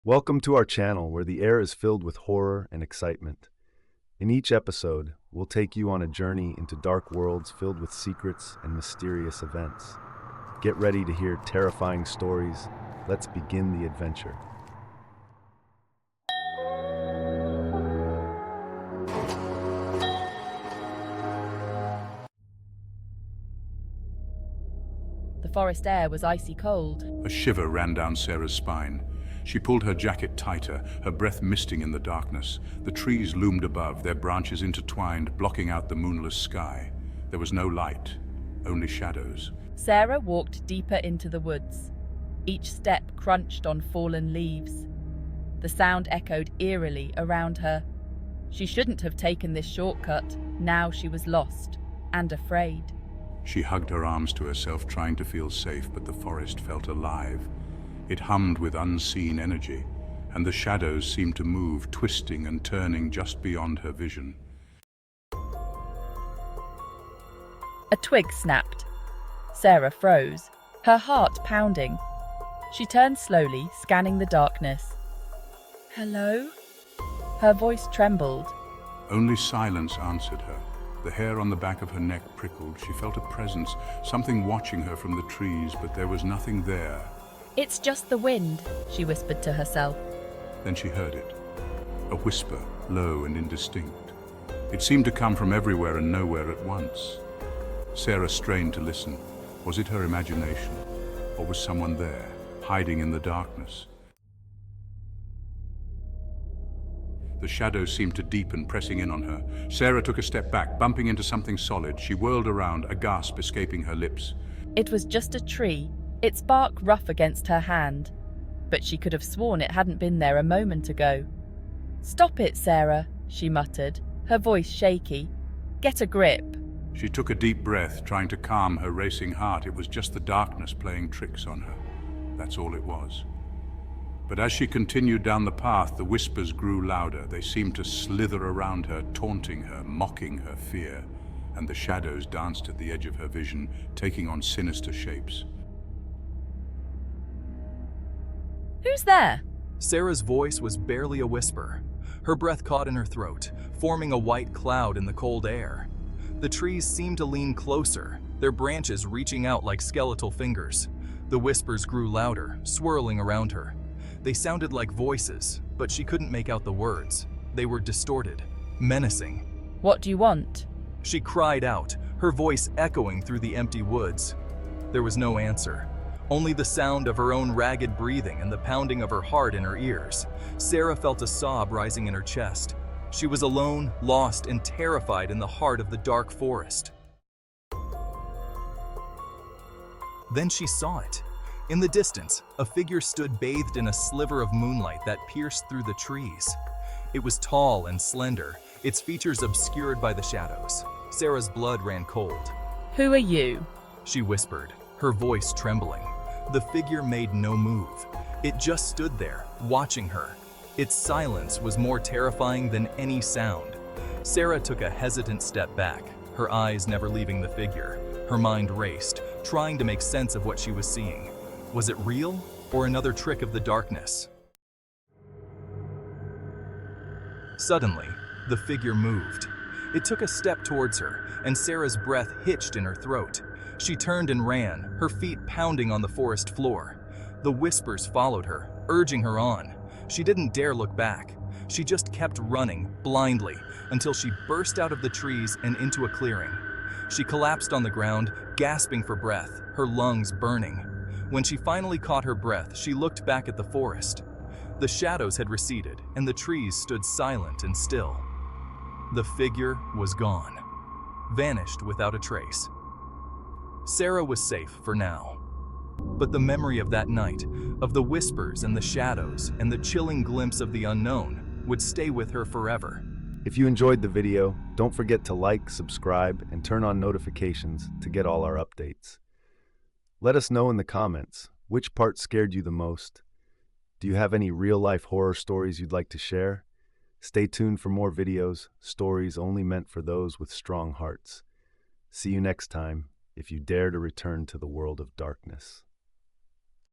Welcome to our channel where the air is filled with horror and excitement. In each episode, we'll take you on a journey into dark worlds filled with secrets and mysterious events. Get ready to hear terrifying stories. Let's begin the adventure. The forest air was icy cold. A shiver ran down Sarah's spine. She pulled her jacket tighter, her breath misting in the darkness. The trees loomed above, their branches intertwined, blocking out the moonless sky. There was no light, only shadows. Sarah walked deeper into the woods. Each step crunched on fallen leaves. The sound echoed eerily around her. She shouldn't have taken this shortcut. Now she was lost and afraid. She hugged her arms to herself, trying to feel safe, but the forest felt alive. It hummed with unseen energy, and the shadows seemed to move, twisting and turning just beyond her vision. A twig snapped. Sarah froze, her heart pounding. She turned slowly, scanning the darkness. "Hello?" Her voice trembled. Only silence answered her. The hair on the back of her neck prickled. She felt a presence, something watching her from the trees, but there was nothing there. "It's just the wind," she whispered to herself. Then she heard it. A whisper, low and indistinct. It seemed to come from everywhere and nowhere at once. Sarah strained to listen. Was it her imagination? Or was someone there, hiding in the darkness? The shadows seemed to deepen, pressing in on her. Sarah took a step back, bumping into something solid. She whirled around, a gasp escaping her lips. It was just a tree, its bark rough against her hand. But she could have sworn it hadn't been there a moment ago. "Stop it, Sarah," she muttered, her voice shaky. "Get a grip." She took a deep breath, trying to calm her racing heart. It was just the darkness playing tricks on her. That's all it was. But as she continued down the path, the whispers grew louder. They seemed to slither around her, taunting her, mocking her fear. And the shadows danced at the edge of her vision, taking on sinister shapes. "Who's there?" Sarah's voice was barely a whisper. Her breath caught in her throat, forming a white cloud in the cold air. The trees seemed to lean closer, their branches reaching out like skeletal fingers. The whispers grew louder, swirling around her. They sounded like voices, but she couldn't make out the words. They were distorted, menacing. "What do you want?" She cried out, her voice echoing through the empty woods. There was no answer, only the sound of her own ragged breathing and the pounding of her heart in her ears. Sarah felt a sob rising in her chest. She was alone, lost, and terrified in the heart of the dark forest. Then she saw it. In the distance, a figure stood bathed in a sliver of moonlight that pierced through the trees. It was tall and slender, its features obscured by the shadows. Sarah's blood ran cold. "Who are you?" She whispered, her voice trembling. The figure made no move. It just stood there, watching her. Its silence was more terrifying than any sound. Sarah took a hesitant step back, her eyes never leaving the figure. Her mind raced, trying to make sense of what she was seeing. Was it real, or another trick of the darkness? Suddenly, the figure moved. It took a step towards her, and Sarah's breath hitched in her throat. She turned and ran, her feet pounding on the forest floor. The whispers followed her, urging her on. She didn't dare look back. She just kept running, blindly, until she burst out of the trees and into a clearing. She collapsed on the ground, gasping for breath, her lungs burning. When she finally caught her breath, she looked back at the forest. The shadows had receded, and the trees stood silent and still. The figure was gone, vanished without a trace. Sarah was safe for now. But the memory of that night, of the whispers and the shadows and the chilling glimpse of the unknown, would stay with her forever. If you enjoyed the video, don't forget to like, subscribe, and turn on notifications to get all our updates. Let us know in the comments, which part scared you the most? Do you have any real-life horror stories you'd like to share? Stay tuned for more videos, stories only meant for those with strong hearts. See you next time, if you dare to return to the world of darkness.